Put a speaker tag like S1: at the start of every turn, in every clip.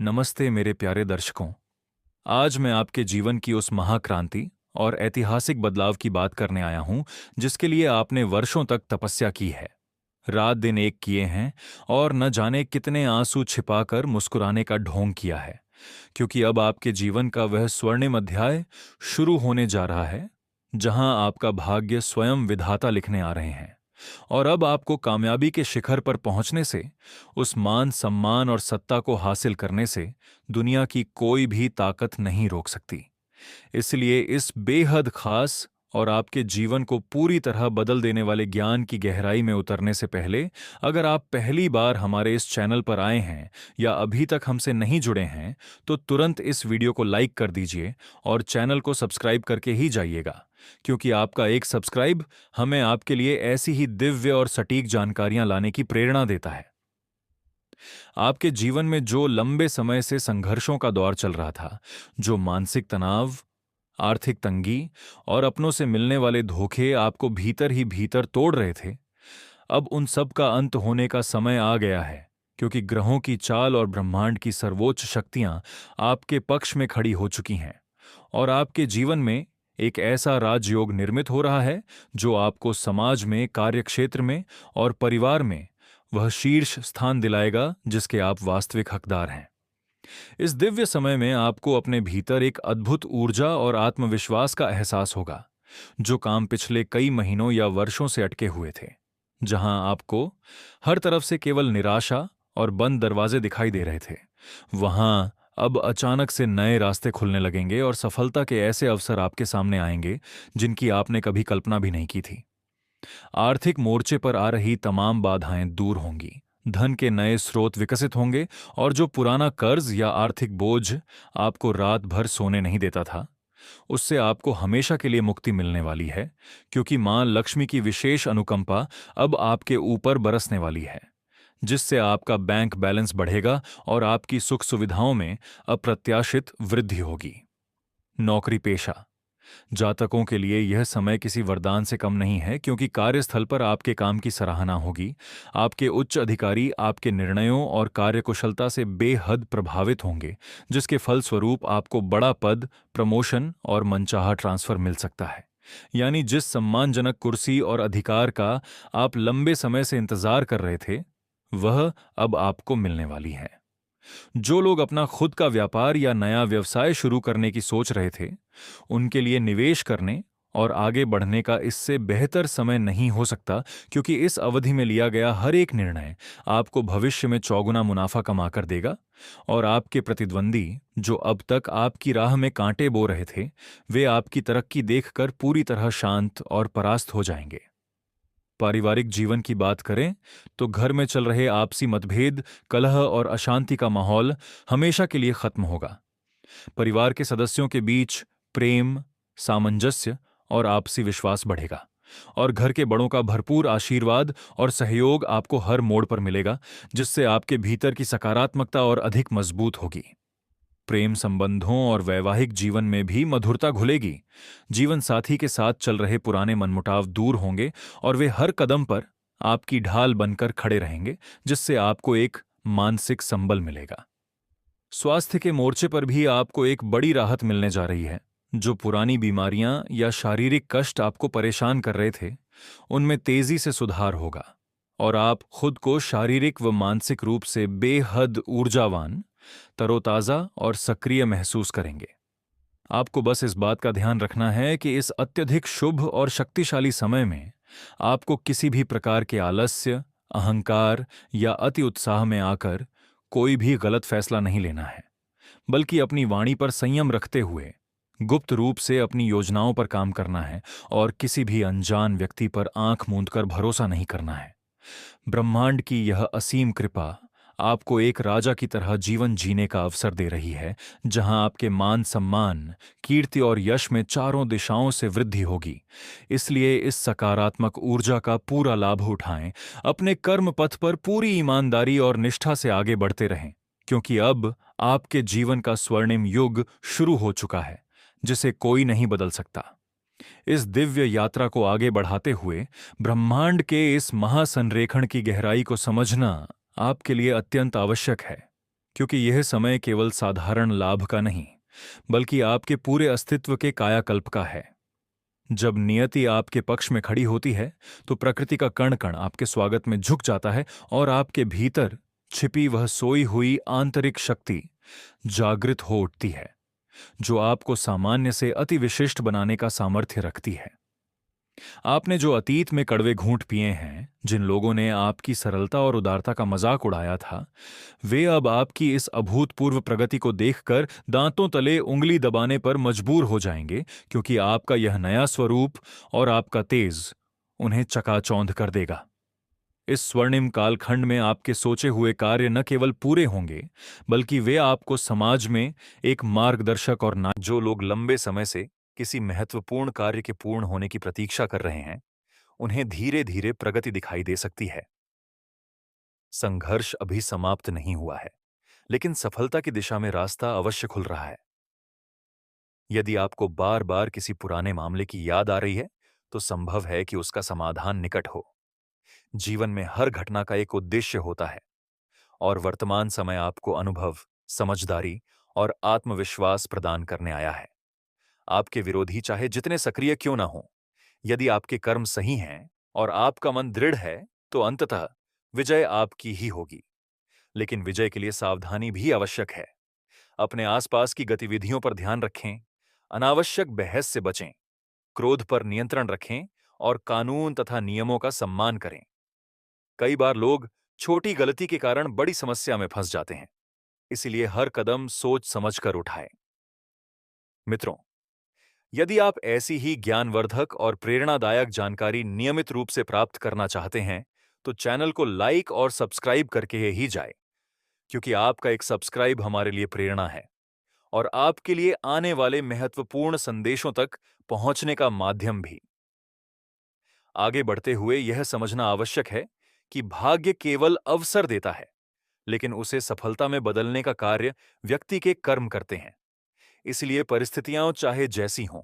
S1: नमस्ते मेरे प्यारे दर्शकों। आज मैं आपके जीवन की उस महाक्रांति और ऐतिहासिक बदलाव की बात करने आया हूं जिसके लिए आपने वर्षों तक तपस्या की है, रात दिन एक किए हैं और न जाने कितने आंसू छिपाकर मुस्कुराने का ढोंग किया है। क्योंकि अब आपके जीवन का वह स्वर्णिम अध्याय शुरू होने जा रहा है जहां आपका भाग्य स्वयं विधाता लिखने आ रहे हैं। और अब आपको कामयाबी के शिखर पर पहुंचने से, उस मान सम्मान और सत्ता को हासिल करने से दुनिया की कोई भी ताकत नहीं रोक सकती। इसलिए इस बेहद खास और आपके जीवन को पूरी तरह बदल देने वाले ज्ञान की गहराई में उतरने से पहले, अगर आप पहली बार हमारे इस चैनल पर आए हैं या अभी तक हमसे नहीं जुड़े हैं, तो तुरंत इस वीडियो को लाइक कर दीजिए और चैनल को सब्सक्राइब करके ही जाइएगा। क्योंकि आपका एक सब्सक्राइब हमें आपके लिए ऐसी ही दिव्य और सटीक जानकारियां लाने की प्रेरणा देता है। आपके जीवन में जो लंबे समय से संघर्षों का दौर चल रहा था, जो मानसिक तनाव, आर्थिक तंगी और अपनों से मिलने वाले धोखे आपको भीतर ही भीतर तोड़ रहे थे, अब उन सब का अंत होने का समय आ गया है। क्योंकि ग्रहों की चाल और ब्रह्मांड की सर्वोच्च शक्तियां आपके पक्ष में खड़ी हो चुकी हैं और आपके जीवन में एक ऐसा राजयोग निर्मित हो रहा है जो आपको समाज में, कार्यक्षेत्र में और परिवार में वह शीर्ष स्थान दिलाएगा जिसके आप वास्तविक हकदार हैं। इस दिव्य समय में आपको अपने भीतर एक अद्भुत ऊर्जा और आत्मविश्वास का एहसास होगा, जो काम पिछले कई महीनों या वर्षों से अटके हुए थे। जहां आपको हर तरफ से केवल निराशा और बंद दरवाजे दिखाई दे रहे थे, वहां अब अचानक से नए रास्ते खुलने लगेंगे और सफलता के ऐसे अवसर आपके सामने आएंगे जिनकी आपने कभी कल्पना भी नहीं की थी। आर्थिक मोर्चे पर आ रही तमाम बाधाएं दूर होंगी, धन के नए स्रोत विकसित होंगे और जो पुराना कर्ज या आर्थिक बोझ आपको रात भर सोने नहीं देता था, उससे आपको हमेशा के लिए मुक्ति मिलने वाली है। क्योंकि मां लक्ष्मी की विशेष अनुकंपा अब आपके ऊपर बरसने वाली है, जिससे आपका बैंक बैलेंस बढ़ेगा और आपकी सुख सुविधाओं में अप्रत्याशित वृद्धि होगी। नौकरी पेशा जातकों के लिए यह समय किसी वरदान से कम नहीं है, क्योंकि कार्यस्थल पर आपके काम की सराहना होगी। आपके उच्च अधिकारी आपके निर्णयों और कार्यकुशलता से बेहद प्रभावित होंगे, जिसके फलस्वरूप आपको बड़ा पद, प्रमोशन और मनचाहा ट्रांसफर मिल सकता है। यानी जिस सम्मानजनक कुर्सी और अधिकार का आप लंबे समय से इंतजार कर रहे थे, वह अब आपको मिलने वाली है। जो लोग अपना खुद का व्यापार या नया व्यवसाय शुरू करने की सोच रहे थे, उनके लिए निवेश करने और आगे बढ़ने का इससे बेहतर समय नहीं हो सकता। क्योंकि इस अवधि में लिया गया हर एक निर्णय आपको भविष्य में चौगुना मुनाफा कमाकर देगा और आपके प्रतिद्वंदी, जो अब तक आपकी राह में कांटे बो रहे थे, वे आपकी तरक्की देखकर पूरी तरह शांत और परास्त हो जाएंगे। पारिवारिक जीवन की बात करें तो घर में चल रहे आपसी मतभेद, कलह और अशांति का माहौल हमेशा के लिए खत्म होगा। परिवार के सदस्यों के बीच प्रेम, सामंजस्य और आपसी विश्वास बढ़ेगा और घर के बड़ों का भरपूर आशीर्वाद और सहयोग आपको हर मोड़ पर मिलेगा, जिससे आपके भीतर की सकारात्मकता और अधिक मजबूत होगी। प्रेम संबंधों और वैवाहिक जीवन में भी मधुरता घुलेगी। जीवन साथी के साथ चल रहे पुराने मनमुटाव दूर होंगे और वे हर कदम पर आपकी ढाल बनकर खड़े रहेंगे, जिससे आपको एक मानसिक संबल मिलेगा। स्वास्थ्य के मोर्चे पर भी आपको एक बड़ी राहत मिलने जा रही है। जो पुरानी बीमारियां या शारीरिक कष्ट आपको परेशान कर रहे थे, उनमें तेजी से सुधार होगा और आप खुद को शारीरिक व मानसिक रूप से बेहद ऊर्जावान, तरोताजा और सक्रिय महसूस करेंगे। आपको बस इस बात का ध्यान रखना है कि इस अत्यधिक शुभ और शक्तिशाली समय में आपको किसी भी प्रकार के आलस्य, अहंकार या अति उत्साह में आकर कोई भी गलत फैसला नहीं लेना है, बल्कि अपनी वाणी पर संयम रखते हुए गुप्त रूप से अपनी योजनाओं पर काम करना है और किसी भी अनजान व्यक्ति पर आंख मूंदकर भरोसा नहीं करना है। ब्रह्मांड की यह असीम कृपा आपको एक राजा की तरह जीवन जीने का अवसर दे रही है, जहां आपके मान सम्मान, कीर्ति और यश में चारों दिशाओं से वृद्धि होगी। इसलिए इस सकारात्मक ऊर्जा का पूरा लाभ उठाएं, अपने कर्म पथ पर पूरी ईमानदारी और निष्ठा से आगे बढ़ते रहें, क्योंकि अब आपके जीवन का स्वर्णिम युग शुरू हो चुका है, जिसे कोई नहीं बदल सकता। इस दिव्य यात्रा को आगे बढ़ाते हुए ब्रह्मांड के इस महासंरेखण की गहराई को समझना आपके लिए अत्यंत आवश्यक है। क्योंकि यह समय केवल साधारण लाभ का नहीं, बल्कि आपके पूरे अस्तित्व के कायाकल्प का है। जब नियति आपके पक्ष में खड़ी होती है, तो प्रकृति का कण कण आपके स्वागत में झुक जाता है और आपके भीतर छिपी वह सोई हुई आंतरिक शक्ति जागृत हो उठती है, जो आपको सामान्य से अति विशिष्ट बनाने का सामर्थ्य रखती है। आपने जो अतीत में कड़वे घूंट पिए हैं, जिन लोगों ने आपकी सरलता और उदारता का मजाक उड़ाया था, वे अब आपकी इस अभूतपूर्व प्रगति को देखकर दांतों तले उंगली दबाने पर मजबूर हो जाएंगे, क्योंकि आपका यह नया स्वरूप और आपका तेज उन्हें चकाचौंध कर देगा। इस स्वर्णिम कालखंड में आपके सोचे हुए कार्य न केवल पूरे होंगे, बल्कि वे आपको समाज में एक मार्गदर्शक और जो लोग लंबे समय से किसी महत्वपूर्ण कार्य के पूर्ण होने की प्रतीक्षा कर रहे हैं, उन्हें धीरे धीरे प्रगति दिखाई दे सकती है। संघर्ष अभी समाप्त नहीं हुआ है, लेकिन सफलता की दिशा में रास्ता अवश्य खुल रहा है। यदि आपको बार बार किसी पुराने मामले की याद आ रही है, तो संभव है कि उसका समाधान निकट हो। जीवन में हर घटना का एक उद्देश्य होता है, और वर्तमान समय आपको अनुभव, समझदारी और आत्मविश्वास प्रदान करने आया है। आपके विरोधी चाहे जितने सक्रिय क्यों ना हों, यदि आपके कर्म सही हैं और आपका मन दृढ़ है, तो अंततः विजय आपकी ही होगी। लेकिन विजय के लिए सावधानी भी आवश्यक है। अपने आसपास की गतिविधियों पर ध्यान रखें, अनावश्यक बहस से बचें, क्रोध पर नियंत्रण रखें और कानून तथा नियमों का सम्मान करें। कई बार लोग छोटी गलती के कारण बड़ी समस्या में फंस जाते हैं, इसलिए हर कदम सोच समझकर उठाएं। मित्रों, यदि आप ऐसी ही ज्ञानवर्धक और प्रेरणादायक जानकारी नियमित रूप से प्राप्त करना चाहते हैं, तो चैनल को लाइक और सब्सक्राइब करके ही जाएं, क्योंकि आपका एक सब्सक्राइब हमारे लिए प्रेरणा है और आपके लिए आने वाले महत्वपूर्ण संदेशों तक पहुंचने का माध्यम भी। आगे बढ़ते हुए यह समझना आवश्यक है कि भाग्य केवल अवसर देता है, लेकिन उसे सफलता में बदलने का कार्य व्यक्ति के कर्म करते हैं। इसलिए परिस्थितियां चाहे जैसी हों,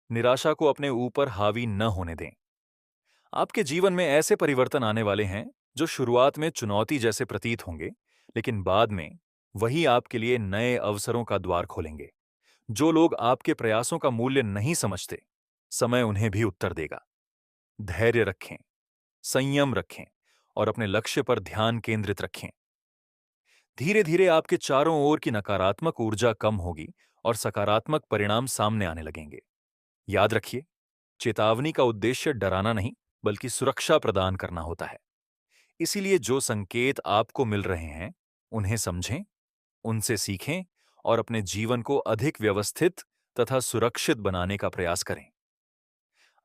S1: निराशा को अपने ऊपर हावी न होने दें। आपके जीवन में ऐसे परिवर्तन आने वाले हैं जो शुरुआत में चुनौती जैसे प्रतीत होंगे, लेकिन बाद में वही आपके लिए नए अवसरों का द्वार खोलेंगे। जो लोग आपके प्रयासों का मूल्य नहीं समझते, समय उन्हें भी उत्तर देगा। धैर्य रखें, संयम रखें और अपने लक्ष्य पर ध्यान केंद्रित रखें। धीरे धीरे आपके चारों ओर की नकारात्मक ऊर्जा कम होगी और सकारात्मक परिणाम सामने आने लगेंगे। याद रखिए, चेतावनी का उद्देश्य डराना नहीं, बल्कि सुरक्षा प्रदान करना होता है। इसीलिए जो संकेत आपको मिल रहे हैं, उन्हें समझें, उनसे सीखें और अपने जीवन को अधिक व्यवस्थित तथा सुरक्षित बनाने का प्रयास करें।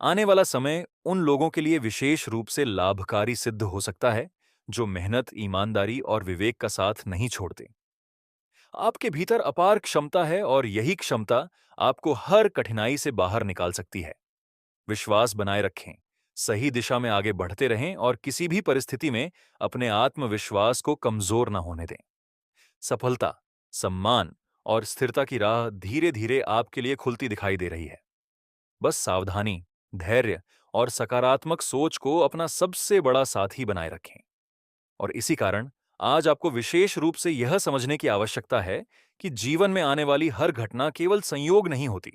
S1: आने वाला समय उन लोगों के लिए विशेष रूप से लाभकारी सिद्ध हो सकता है जो मेहनत, ईमानदारी और विवेक का साथ नहीं छोड़ते। आपके भीतर अपार क्षमता है और यही क्षमता आपको हर कठिनाई से बाहर निकाल सकती है। विश्वास बनाए रखें, सही दिशा में आगे बढ़ते रहें और किसी भी परिस्थिति में अपने आत्मविश्वास को कमजोर न होने दें। सफलता, सम्मान और स्थिरता की राह धीरे धीरे आपके लिए खुलती दिखाई दे रही है। बस सावधानी, धैर्य और सकारात्मक सोच को अपना सबसे बड़ा साथी बनाए रखें। और इसी कारण आज आपको विशेष रूप से यह समझने की आवश्यकता है कि जीवन में आने वाली हर घटना केवल संयोग नहीं होती।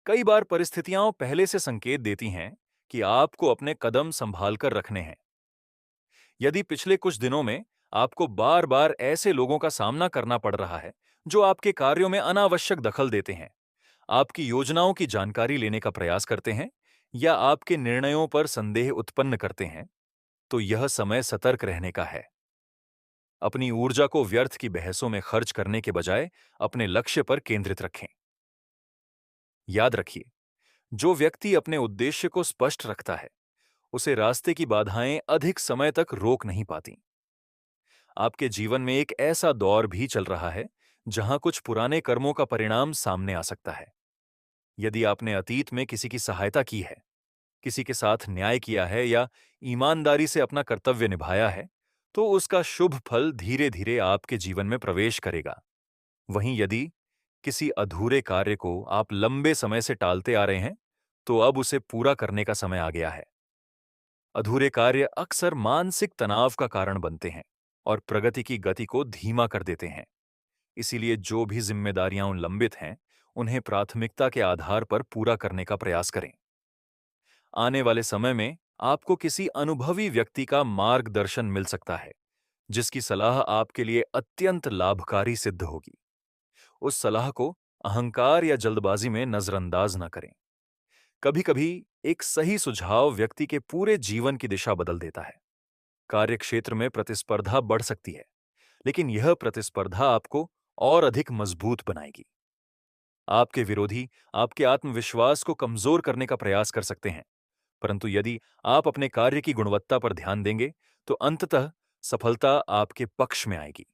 S1: कई बार परिस्थितियां पहले से संकेत देती हैं कि आपको अपने कदम संभाल कर रखने हैं। यदि पिछले कुछ दिनों में आपको बार बार ऐसे लोगों का सामना करना पड़ रहा है जो आपके कार्यों में अनावश्यक दखल देते हैं, आपकी योजनाओं की जानकारी लेने का प्रयास करते हैं या आपके निर्णयों पर संदेह उत्पन्न करते हैं, तो यह समय सतर्क रहने का है। अपनी ऊर्जा को व्यर्थ की बहसों में खर्च करने के बजाय अपने लक्ष्य पर केंद्रित रखें। याद रखिए, जो व्यक्ति अपने उद्देश्य को स्पष्ट रखता है, उसे रास्ते की बाधाएं अधिक समय तक रोक नहीं पाती। आपके जीवन में एक ऐसा दौर भी चल रहा है जहां कुछ पुराने कर्मों का परिणाम सामने आ सकता है। यदि आपने अतीत में किसी की सहायता की है, किसी के साथ न्याय किया है या ईमानदारी से अपना कर्तव्य निभाया है, तो उसका शुभ फल धीरे धीरे आपके जीवन में प्रवेश करेगा। वहीं यदि किसी अधूरे कार्य को आप लंबे समय से टालते आ रहे हैं, तो अब उसे पूरा करने का समय आ गया है। अधूरे कार्य अक्सर मानसिक तनाव का कारण बनते हैं और प्रगति की गति को धीमा कर देते हैं। इसीलिए जो भी जिम्मेदारियां लंबित हैं, उन्हें प्राथमिकता के आधार पर पूरा करने का प्रयास करें। आने वाले समय में आपको किसी अनुभवी व्यक्ति का मार्गदर्शन मिल सकता है, जिसकी सलाह आपके लिए अत्यंत लाभकारी सिद्ध होगी। उस सलाह को अहंकार या जल्दबाजी में नजरअंदाज न करें। कभी-कभी एक सही सुझाव व्यक्ति के पूरे जीवन की दिशा बदल देता है। कार्यक्षेत्र में प्रतिस्पर्धा बढ़ सकती है, लेकिन यह प्रतिस्पर्धा आपको और अधिक मजबूत बनाएगी। आपके विरोधी आपके आत्मविश्वास को कमजोर करने का प्रयास कर सकते हैं, परंतु यदि आप अपने कार्य की गुणवत्ता पर ध्यान देंगे, तो अंततः सफलता आपके पक्ष में आएगी।